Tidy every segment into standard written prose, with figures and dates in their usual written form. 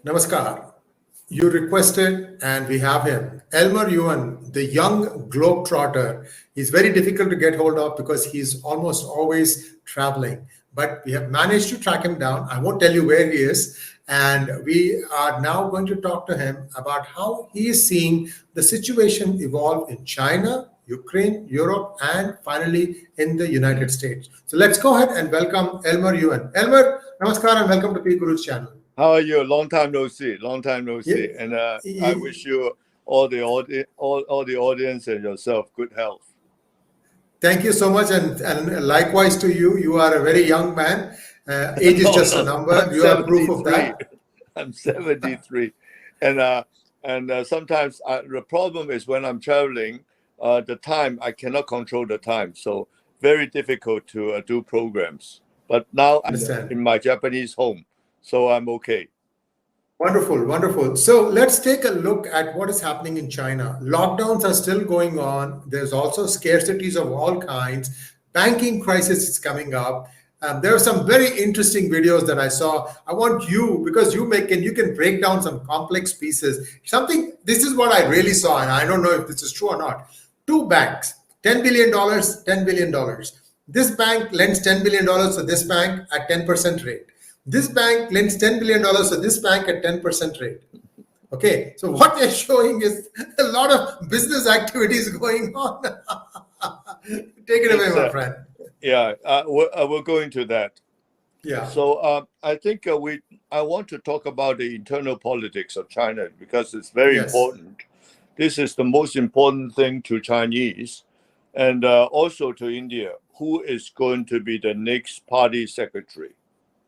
Namaskar. You requested, and we have him. Elmer Yuen, the young globetrotter. He's very difficult to get hold of because he's almost always traveling. But we have managed to track him down. I won't tell you where he is. And we are now going to talk to him about how he is seeing the situation evolve in China, Ukraine, Europe, and finally in the United States. So let's go ahead and welcome Elmer Yuen. Elmer, namaskar and welcome to PGurus channel. How are you? Long time no see. Long time no see. Yeah. And I wish you all the audience and yourself good health. Thank you so much, and likewise to you. You are a very young man. Age is just a number. You are proof of that. I'm 73, and sometimes the problem is when I'm traveling, the time I cannot control the time, so very difficult to do programs. But now I'm in my Japanese home, so I'm okay. Wonderful, wonderful. So let's take a look at what is happening in China. Lockdowns are still going on. There's also scarcities of all kinds. Banking crisis is coming up. There are some very interesting videos that I saw. I want you, because you can break down some complex pieces. This is what I really saw, and I don't know if this is true or not. Two banks, $10 billion, $10 billion. This bank lends $10 billion to this bank at 10% rate. This bank lends $10 billion to this bank at 10% rate. Okay, so what they're showing is a lot of business activities going on. Take it away, my friend. Yeah, we're going to that. Yeah. So I think I want to talk about the internal politics of China because it's very important. This is the most important thing to Chinese and also to India. Who is going to be the next party secretary?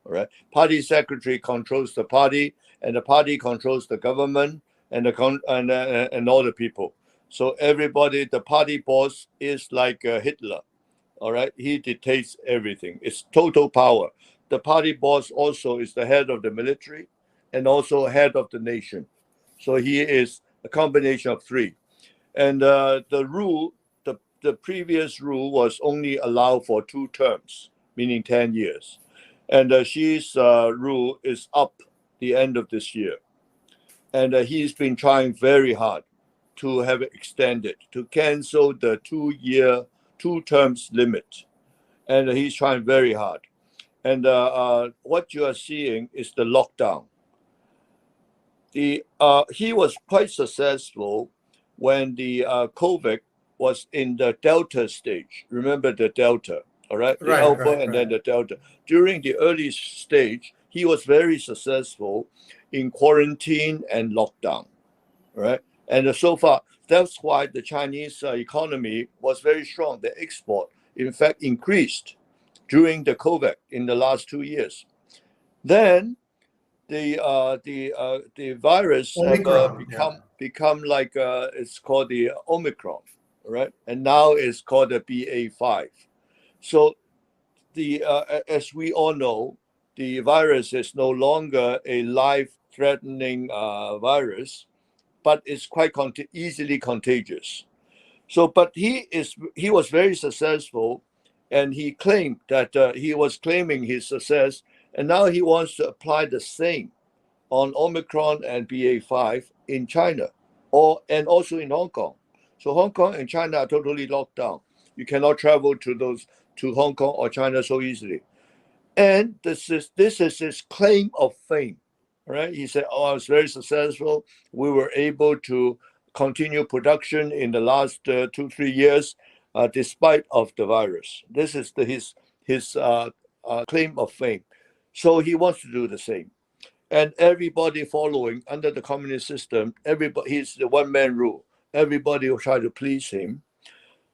All right. Party secretary controls the party, and the party controls the government and all the people. So everybody, the party boss is like Hitler. All right. He dictates everything. It's total power. The party boss also is the head of the military and also head of the nation. So he is a combination of three. And the previous rule was only allowed for 2 terms, meaning 10 years. And Xi's rule is up the end of this year. And he's been trying very hard to have it extended, to cancel the 2 terms limit. And he's trying very hard. And what you are seeing is the lockdown. He was quite successful when the COVID was in the Delta stage. Remember the Delta? All right, the Alpha and then the Delta. During the early stage, he was very successful in quarantine and lockdown, right? And so far, that's why the Chinese economy was very strong. The export, in fact, increased during the COVID in the last 2 years. Then the virus have become like it's called the Omicron, right? And now it's called the BA.5. So as we all know, the virus is no longer a life-threatening virus, but it's quite easily contagious. So, but he was very successful, and he claimed that he was claiming his success, and now he wants to apply the same on Omicron and BA.5 in China, and also in Hong Kong. So Hong Kong and China are totally locked down. You cannot travel to Hong Kong or China so easily. And this is his claim of fame, right? He said, I was very successful. We were able to continue production in the last 2-3 years, despite of the virus. This is his claim of fame. So he wants to do the same. And everybody following under the communist system, he's the one-man rule. Everybody will try to please him.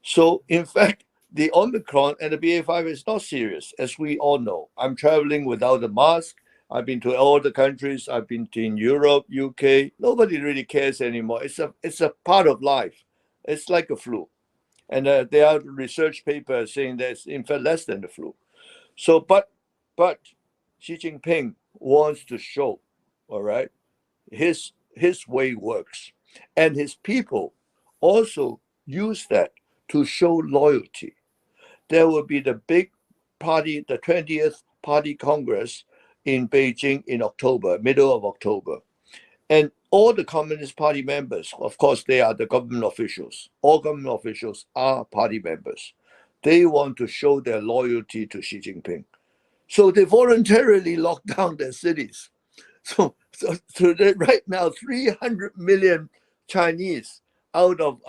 So, in fact, the Omicron and the BA.5 is not serious, as we all know. I'm traveling without a mask. I've been to all the countries. I've been in Europe, UK. Nobody really cares anymore. It's a part of life. It's like a flu. And there are research papers saying that it's in fact less than the flu. So, but Xi Jinping wants to show, all right, his way works. And his people also use that to show loyalty. There will be the big party, the 20th Party Congress in Beijing in October, middle of October. And all the Communist Party members, of course, they are the government officials. All government officials are party members. They want to show their loyalty to Xi Jinping. So they voluntarily lock down their cities. So right now, 300 million Chinese out of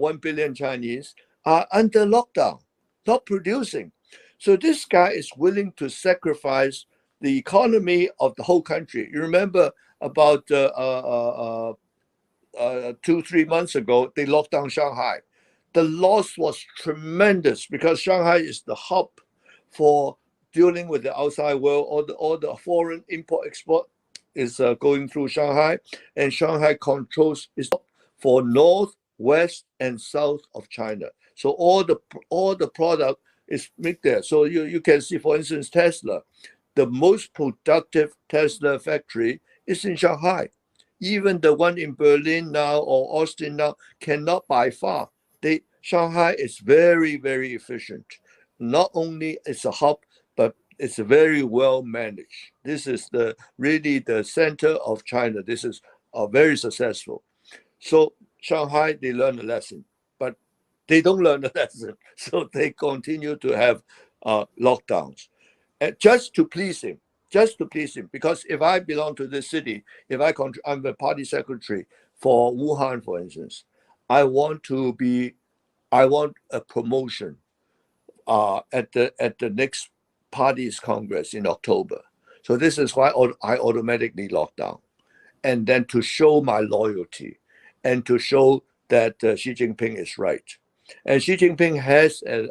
1 billion Chinese are under lockdown, not producing. So this guy is willing to sacrifice the economy of the whole country. You remember about 2-3 months ago, they locked down Shanghai. The loss was tremendous because Shanghai is the hub for dealing with the outside world. All the foreign import export is going through Shanghai, and Shanghai controls is for north, west, and south of China. So all the product is made there. So you can see, for instance, Tesla, the most productive Tesla factory is in Shanghai. Even the one in Berlin now or Austin now cannot by far. Shanghai is very, very efficient. Not only it's a hub, but it's very well managed. This is really the center of China. This is very successful. So Shanghai, they learn a lesson, but they don't learn a lesson. So they continue to have lockdowns. And just to please him, because if I belong to this city, I'm the party secretary for Wuhan, for instance, I want a promotion at the next party's congress in October. So this is why I automatically lock down, and then to show my loyalty, and to show that Xi Jinping is right. And Xi Jinping has an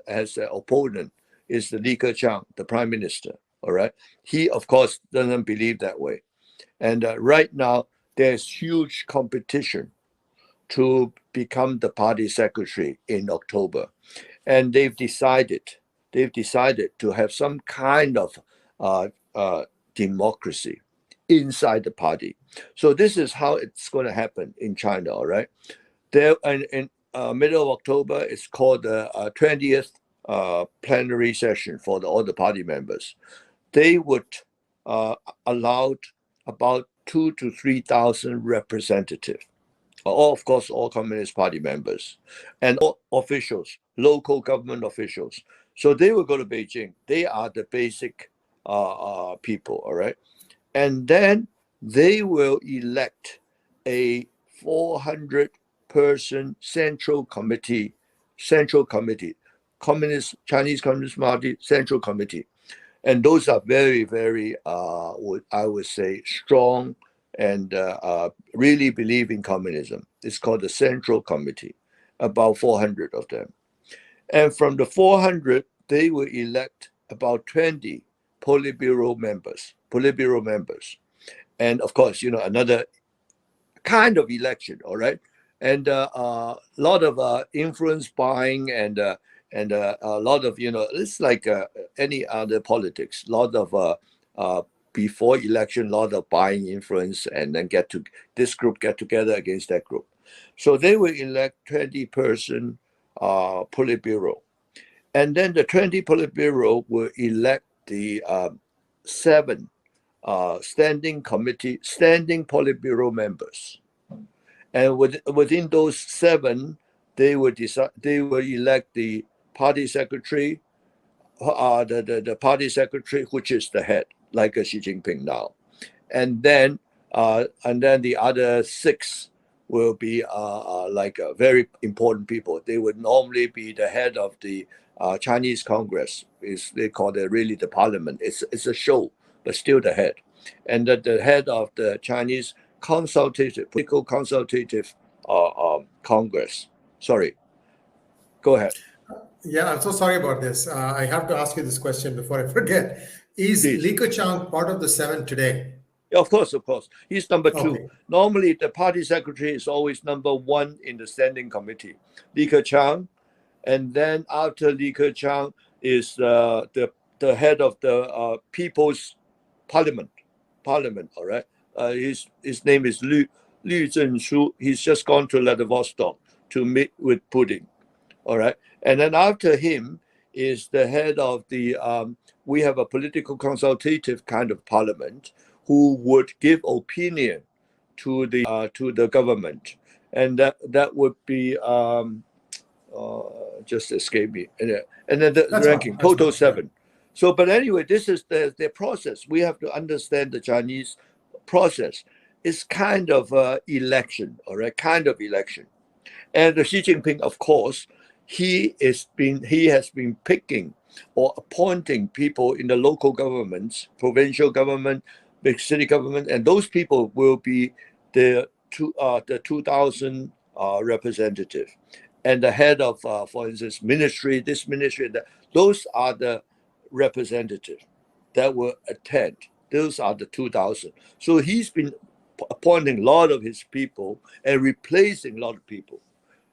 opponent is the 𝙒𝙧𝙤𝙦, the prime minister. All right, he of course doesn't believe that way, and right now there's huge competition to become the party secretary in October, and they've decided to have some kind of democracy inside the party. So this is how it's going to happen in China. All right, there in middle of October, it's called the 20th plenary session for all the party members. They would allow about 2,000 to 3,000 representatives. Of course, all Communist Party members and all officials, local government officials. So they will go to Beijing. They are the basic people, all right? And then they will elect a 400-person central committee, Chinese Communist Party Central Committee. And those are very, very, I would say, strong and really believe in communism. It's called the Central Committee, about 400 of them. And from the 400, they will elect about 20 Politburo members. And of course, another kind of election, all right? And a lot of influence buying and a lot of, it's like any other politics, a lot of before election, a lot of buying influence, and then this group get together against that group. So they will elect 20-person Politburo. And then the 20 Politburo will elect the 7 standing Politburo members. And within those 7, they will elect the party secretary, the party secretary, which is the head, like Xi Jinping now. And then the other 6 will be like very important people. They would normally be the head of the Chinese Congress. They call it really the parliament. It's a show, but still the head. And the head of the Chinese political consultative Congress. Sorry, go ahead. Yeah, I'm so sorry about this. I have to ask you this question before I forget. Is 𝙒𝙧𝙤𝙦 part of the 7 today? Yeah, of course. He's number 2. Okay. Normally, the party secretary is always number 1 in the standing committee, 𝙒𝙧𝙤𝙦. And then after 𝙒𝙧𝙤𝙦 is the head of the People's Parliament, all right? His name is 𝙒𝙧𝙤𝙦. He's just gone to Vladivostok to meet with Putin, all right? And then after him is the head of the, we have a political consultative kind of parliament who would give opinion to the government, and that would be just escape me, and then the ranking total 7. So, but anyway, this is the process. We have to understand the Chinese process. It's kind of election, all right, kind of election. And Xi Jinping, of course, he has been picking or appointing people in the local governments, provincial government, big city government, and those people will be the 2,000 representative, and the head of, for instance, ministry, this ministry, that. Those are the representative that will attend. Those are the 2,000. So he's been appointing a lot of his people and replacing a lot of people.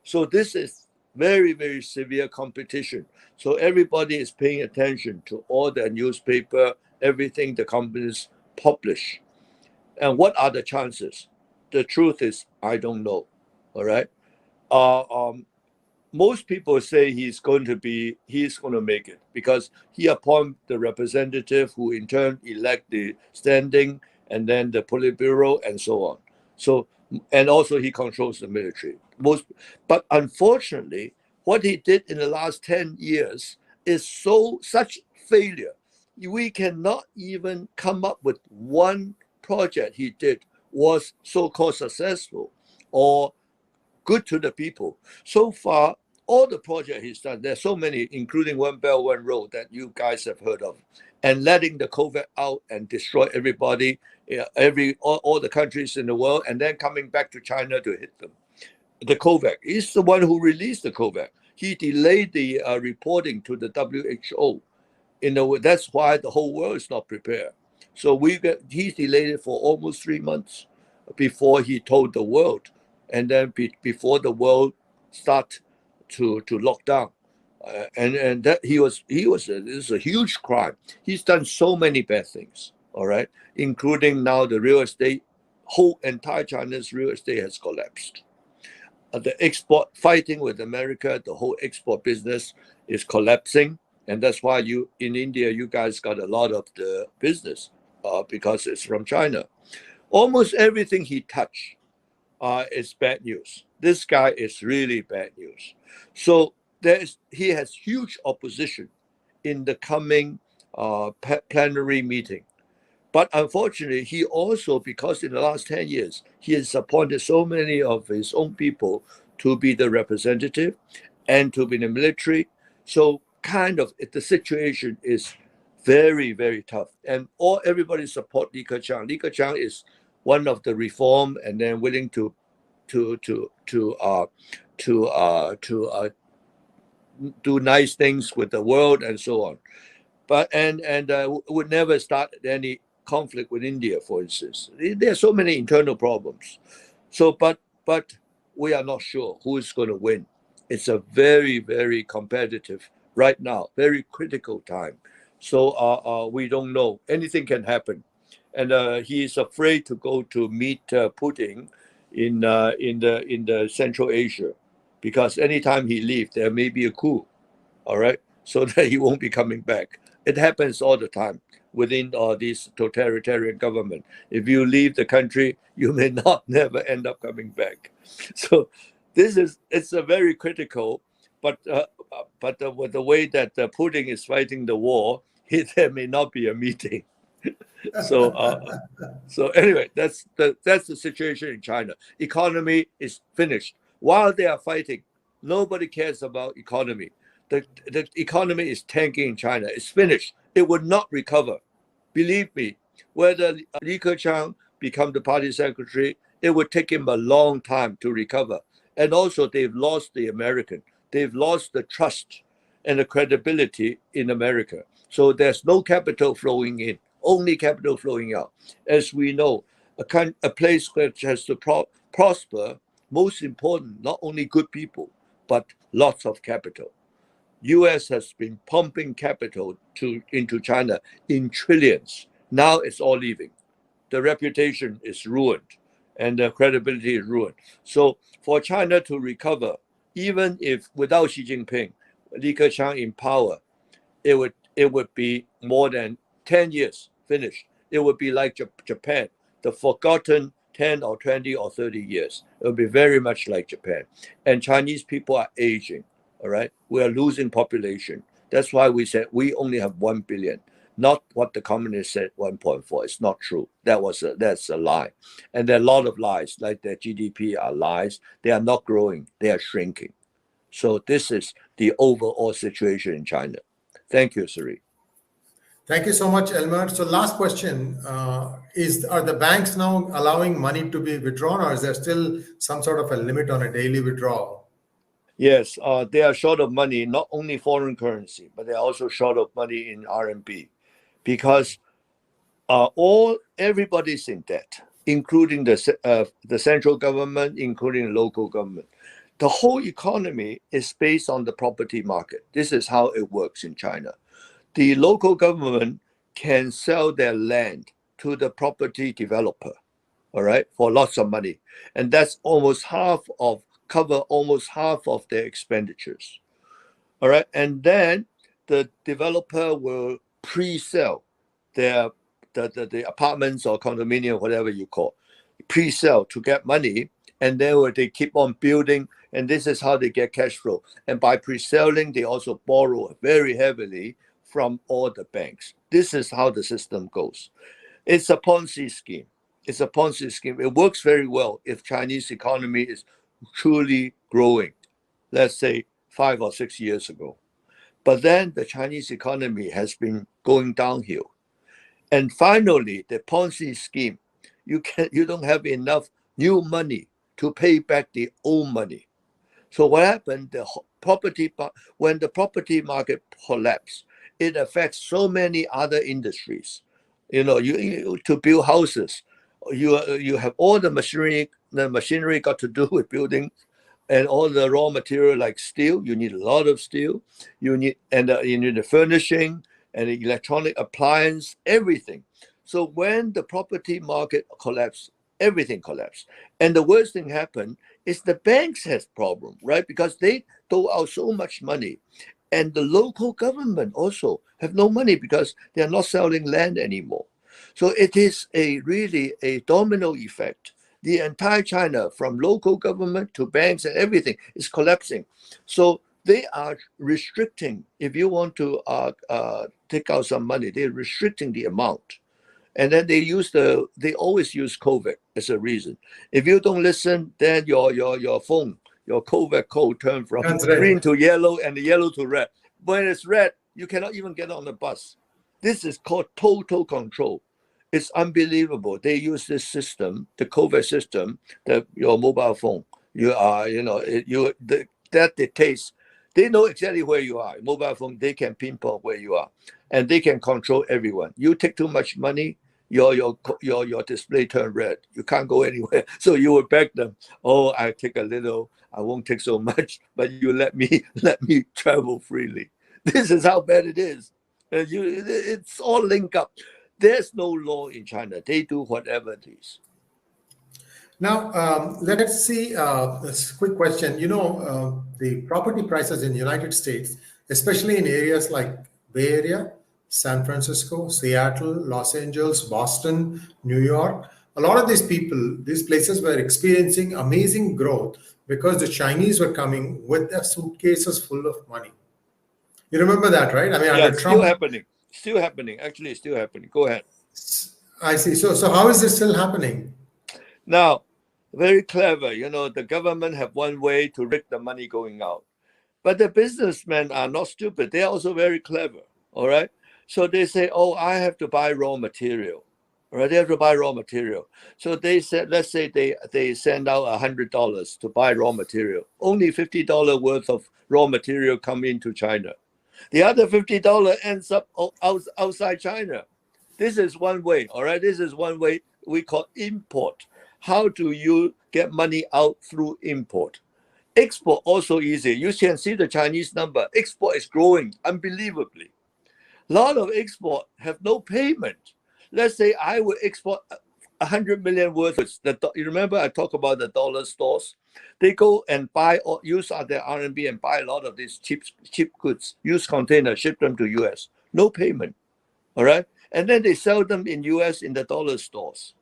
So this is very, very severe competition. So everybody is paying attention to all the newspaper, everything the companies publish. And what are the chances? The truth is, I don't know. All right. Most people say he's going to make it, because he appoints the representative, who in turn elect the standing, and then the Politburo, and so on. So, and also he controls the military. But unfortunately, what he did in the last 10 years is such failure. We cannot even come up with one project he did was so-called successful or good to the people. So far, all the projects he's done, there's so many, including One Belt, One Road that you guys have heard of, and letting the COVID out and destroy everybody, all the countries in the world, and then coming back to China to hit them. The COVID, he's the one who released the COVID. He delayed the reporting to the WHO. That's why the whole world is not prepared. So he delayed it for almost 3 months before he told the world, and then before the world start to lock down, and that this is a huge crime. He's done so many bad things, all right, including now the real estate, whole entire China's real estate has collapsed. The export, fighting with America, the whole export business is collapsing, and that's why in India, you guys got a lot of the business because it's from China. Almost everything he touched is bad news. This guy is really bad news. So he has huge opposition in the coming plenary meeting. But unfortunately, he also, because in the last 10 years, he has appointed so many of his own people to be the representative and to be in the military. So kind of the situation is very, very tough. And everybody support Li Keqiang. Li Keqiang is one of the reform, and then willing to do nice things with the world and so on, but and would never start any conflict with India, for instance. There are so many internal problems. So, but we are not sure who is going to win. It's a very, very competitive right now, very critical time. So we don't know. Anything can happen, and he is afraid to go to meet Putin in the Central Asia, because anytime he leaves, there may be a coup. All right, so that he won't be coming back. It happens all the time within this totalitarian government. If you leave the country, you may never end up coming back. So it's a very critical, but with the way that Putin is fighting the war, there may not be a meeting. So anyway, that's the situation in China. Economy is finished. While they are fighting, nobody cares about economy. The economy is tanking in China. It's finished. It would not recover. Believe me, whether Li Keqiang become the party secretary, it would take him a long time to recover. And also, they've lost the American. They've lost the trust and the credibility in America. So there's no capital flowing in, only capital flowing out. As we know, a place which has to prosper, most important, not only good people, but lots of capital. U.S. has been pumping capital into China in trillions. Now it's all leaving. The reputation is ruined, and the credibility is ruined. So for China to recover, even if without Xi Jinping, Li Keqiang in power, it would be more than 10 years finished. It would be like Japan, the forgotten 10 or 20 or 30 years. It will be very much like Japan. And Chinese people are aging, all right? We are losing population. That's why we said we only have 1 billion, not what the communists said 1.4. It's not true. That's a lie. And there are a lot of lies, like the GDP are lies. They are not growing, they are shrinking. So this is the overall situation in China. Thank you, Sri. Thank you so much, Elmer. So last question, are the banks now allowing money to be withdrawn, or is there still some sort of a limit on a daily withdrawal? Yes, they are short of money, not only foreign currency, but they're also short of money in RMB, because everybody's in debt, including the central government, including the local government. The whole economy is based on the property market. This is how it works in China. The local government can sell their land to the property developer, all right, for lots of money. And that's cover almost half of their expenditures. All right. And then the developer will pre-sell the apartments or condominium, whatever you call, pre-sell to get money. And then they keep on building. And this is how they get cash flow. And by pre-selling, they also borrow very heavily from all the banks. This is how the system goes. It's a Ponzi scheme. It's a Ponzi scheme. It works very well if Chinese economy is truly growing, let's say 5 or 6 years ago. But then the Chinese economy has been going downhill. And finally, the Ponzi scheme, you don't have enough new money to pay back the old money. So what happened? When the property market collapsed, it affects so many other industries. You to build houses, you have all the machinery. The machinery got to do with building, and all the raw material like steel. You need a lot of steel. You need the furnishing and the electronic appliance, everything. So when the property market collapsed, everything collapsed. And the worst thing happened is the banks has problem, right? Because they throw out so much money. And the local government also have no money because they are not selling land anymore. So it is really a domino effect. The entire China, from local government to banks and everything, is collapsing. So they are restricting. If you want to take out some money, they're restricting the amount. And then they always use COVID as a reason. If you don't listen, then your phone, your COVID code turn from green to yellow and the yellow to red. When it's red, you cannot even get on the bus. This is called total control. It's unbelievable. They use this system, the COVID system, your mobile phone. That dictates. They know exactly where you are. Mobile phone, they can pinpoint where you are, and they can control everyone. You take too much money, your display turn red. You can't go anywhere. So you will beg them. Oh, I take a little. I won't take so much, but you let me travel freely. This is how bad it is. It's all linked up. There's no law in China. They do whatever it is. Now, let's see this quick question. The property prices in the United States, especially in areas like Bay Area, San Francisco, Seattle, Los Angeles, Boston, New York, a lot of these places were experiencing amazing growth because the Chinese were coming with their suitcases full of money. You remember that, right? I mean, yeah, under Trump. Still happening. Actually, it's still happening. Go ahead. I see. So how is this still happening? Now, very clever. The government have one way to rig the money going out. But the businessmen are not stupid. They're also very clever. All right. So they say, oh, I have to buy raw material. All right. They have to buy raw material. So they said, let's say they send out $100 to buy raw material. Only $50 worth of raw material come into China. The other $50 ends up outside China. This is one way. All right. This is one way we call import. How do you get money out through import? Export also easy. You can see the Chinese number. Export is growing unbelievably. A lot of export have no payment. Let's say I would export 100 million worth. You remember I talked about the dollar stores? They go and buy or use their RMB and buy a lot of these cheap goods, use containers, ship them to US. No payment. All right. And then they sell them in US in the dollar stores.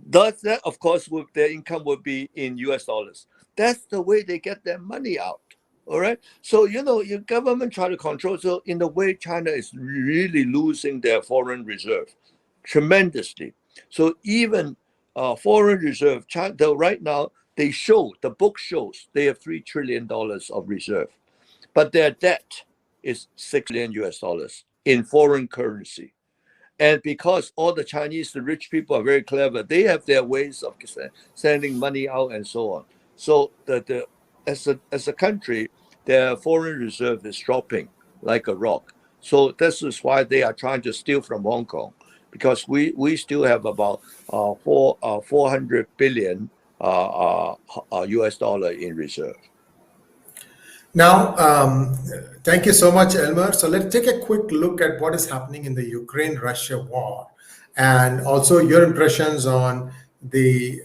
That, of course, their income would be in US dollars. That's the way they get their money out. All right. So, your government try to control. So, in a way, China is really losing their foreign reserve tremendously. So, even foreign reserve, China, right now, the book shows they have $3 trillion of reserve, but their debt is $6 trillion US dollars in foreign currency. And because all the Chinese, the rich people are very clever, they have their ways of sending money out and so on. So as a country, their foreign reserve is dropping like a rock. So this is why they are trying to steal from Hong Kong, because we still have about 400 billion US dollar in reserve. Now, thank you so much, Elmer. So let's take a quick look at what is happening in the Ukraine-Russia war, and also your impressions on the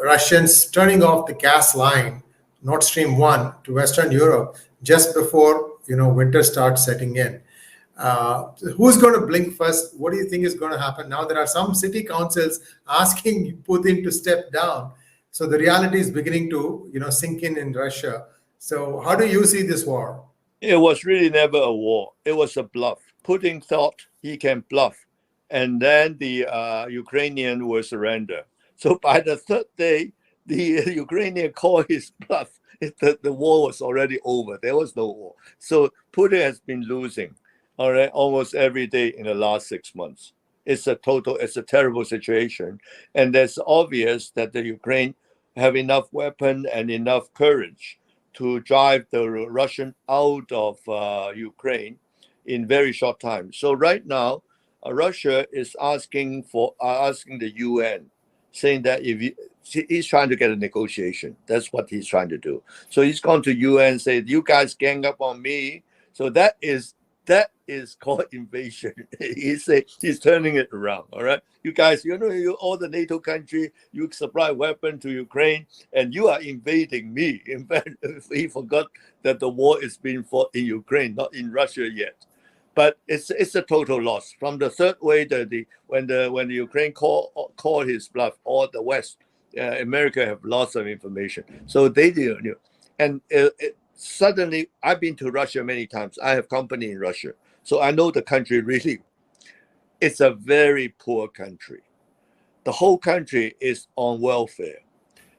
Russians turning off the gas line, Nord Stream 1, to Western Europe just before winter starts setting in. Who's going to blink first? What do you think is going to happen? Now there are some city councils asking Putin to step down. So the reality is beginning to sink in Russia. So how do you see this war? It was really never a war. It was a bluff. Putin thought he can bluff, and then the Ukrainian will surrender. So by the third day, the Ukrainian called his bluff. The war was already over. There was no war. So Putin has been losing, all right, almost every day in the last 6 months. It's a terrible situation. And it's obvious that the Ukraine have enough weapon and enough courage to drive the Russian out of Ukraine in very short time. So right now, Russia is asking the UN, saying that he's trying to get a negotiation. That's what he's trying to do. So he's gone to UN and said, "You guys gang up on me." So that is called invasion. He's turning it around. All right, you guys, you all the NATO country, you supply weapon to Ukraine, and you are invading me. In fact, he forgot that the war is being fought in Ukraine, not in Russia yet. But it's a total loss. From the third way, when the Ukraine called his bluff, all the West, America have lots of information. So they do, and suddenly, I've been to Russia many times. I have company in Russia. So I know the country really. It's a very poor country. The whole country is on welfare.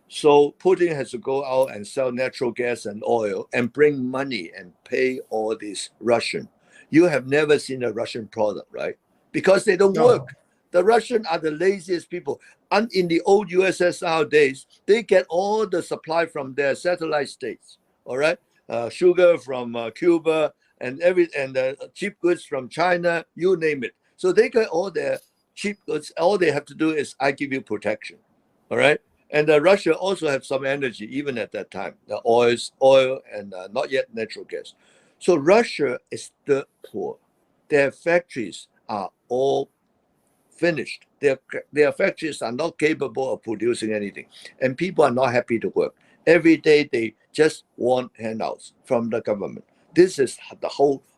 So Putin has to go out and sell natural gas and oil and bring money and pay all this Russian. You have never seen a Russian product, right? Because they don't work. The Russians are the laziest people. And in the old USSR days, they get all the supply from their satellite states. All right, sugar from Cuba and cheap goods from China, you name it. So they get all their cheap goods. All they have to do is I give you protection. All right, and Russia also have some energy even at that time. The oil and not yet natural gas. So Russia is dirt poor. Their factories are all finished. Their factories are not capable of producing anything, and people are not happy to work. Every day they just want handouts from the government. This is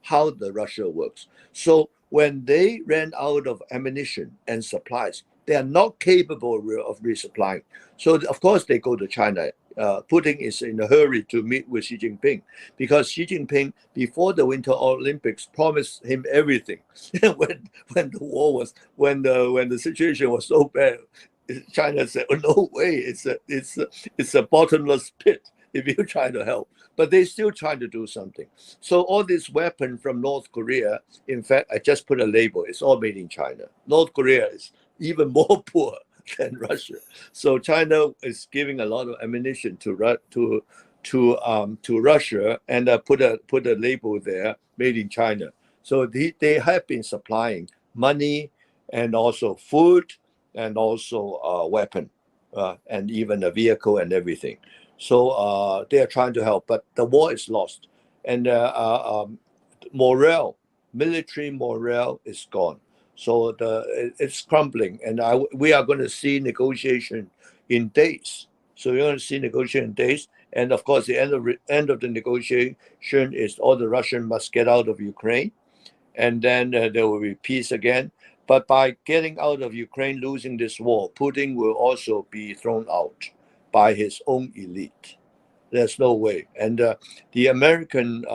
how the Russia works. So when they ran out of ammunition and supplies, they are not capable of resupplying. So of course they go to China. Putin is in a hurry to meet with Xi Jinping, because Xi Jinping, before the Winter Olympics, promised him everything. when the situation was so bad, China said, "Oh, no way! It's a bottomless pit if you try to help." But they still trying to do something. So all this weapon from North Korea, in fact, I just put a label. It's all made in China. North Korea is even more poor than Russia. So China is giving a lot of ammunition to Russia, and put a label there, made in China. So they have been supplying money and also food and also weapon and even a vehicle and everything. So they are trying to help, but the war is lost, and military morale is gone. So it's crumbling, and we are going to see negotiation in days. So we're going to see negotiation in days, and of course the end of the negotiation is all the Russians must get out of Ukraine, and then there will be peace again. But by getting out of Ukraine, losing this war, Putin will also be thrown out by his own elite. There's no way. And the American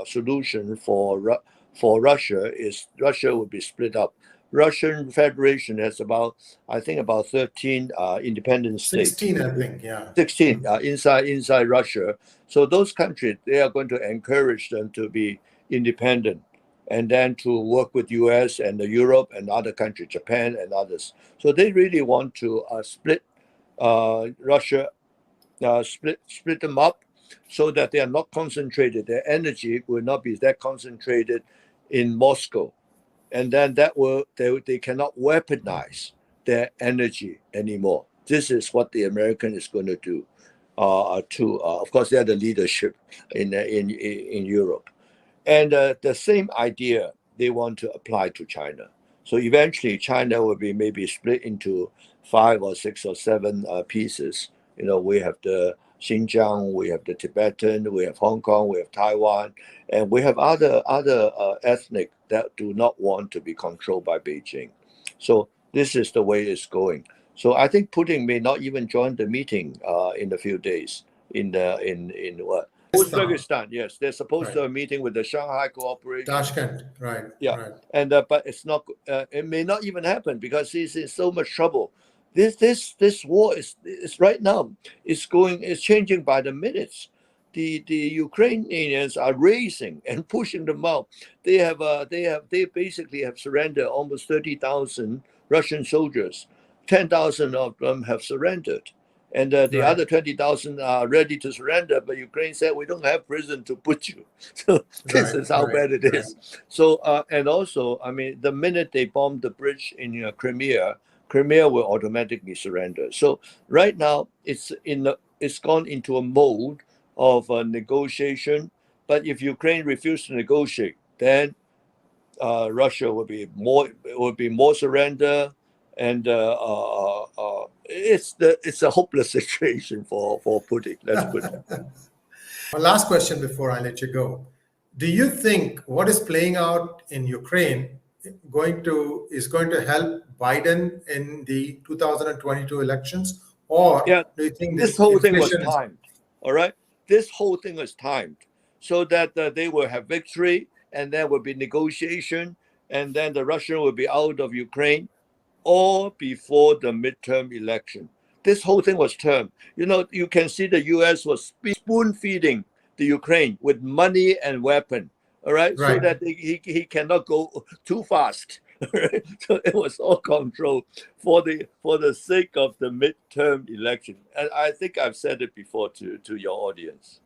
solution for Russia is Russia will be split up. Russian Federation has about 13 independent states. 16, I think, yeah. 16 inside Russia. So those countries, they are going to encourage them to be independent, and then to work with US and Europe and other countries, Japan and others. So they really want to split Russia, split them up, so that they are not concentrated. Their energy will not be that concentrated in Moscow, and then they cannot weaponize their energy anymore. This is what the American is going to do. Of course, they are the leadership in Europe. And the same idea they want to apply to China. So eventually, China will be maybe split into 5 or 6 or 7 pieces. You know, we have the Xinjiang, we have the Tibetan, we have Hong Kong, we have Taiwan, and we have other ethnic that do not want to be controlled by Beijing. So this is the way it's going. So I think Putin may not even join the meeting in a few days in what? Uzbekistan, yes, they're supposed to have a meeting with the Shanghai Cooperation. 𝙤𝙤𝙤𝙤, right. Yeah, right. And but it's not. It may not even happen because he's in so much trouble. This war is right now. It's changing by the minutes. The Ukrainians are racing and pushing them out. They basically have surrendered almost 30,000 Russian soldiers. 10,000 of them have surrendered. And the other 20,000 are ready to surrender, but Ukraine said, we don't have prison to put you. So this is how bad it is. So, and also, I mean, the minute they bomb the bridge in Crimea will automatically surrender. So right now, it's gone into a mode of negotiation. But if Ukraine refuses to negotiate, then Russia will be more surrender. And it's a hopeless situation for Putin. Let's put it. One last question before I let you go. Do you think what is playing out in Ukraine is going to help Biden in the 2022 elections? Or do you think this whole thing was timed? All right, this whole thing was timed so that they will have victory, and there will be negotiation, and then the Russian will be out of Ukraine, all before the midterm election. This whole thing was termed. You know, you can see the US was spoon feeding the Ukraine with money and weapon, all right? So that he cannot go too fast. Right? So it was all controlled for the sake of the midterm election. And I think I've said it before to your audience.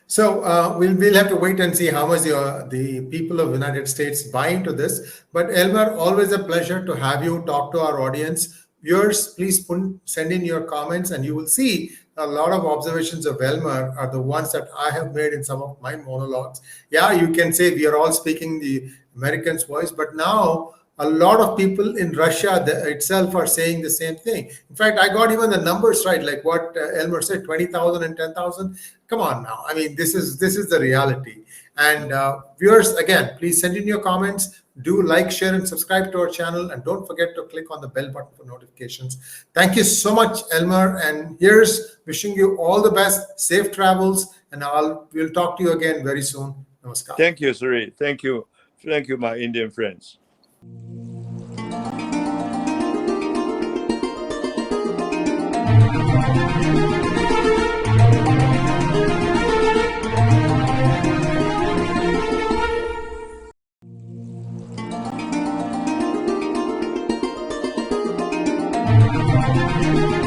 So we'll have to wait and see how much the people of the United States buy into this. But Elmer, always a pleasure to have you talk to our audience. Viewers, please send in your comments, and you will see a lot of observations of Elmer are the ones that I have made in some of my monologues. Yeah, you can say we are all speaking the Americans' voice, but now a lot of people in Russia itself are saying the same thing. In fact, I got even the numbers right, like what Elmer said, 20,000 and 10,000. Come on now. I mean, this is the reality. And viewers, again, please send in your comments. Do like, share, and subscribe to our channel. And don't forget to click on the bell button for notifications. Thank you so much, Elmer. And here's wishing you all the best, safe travels, and we'll talk to you again very soon. Namaskar. Thank you, Sri. Thank you. Thank you, my Indian friends. Thank you.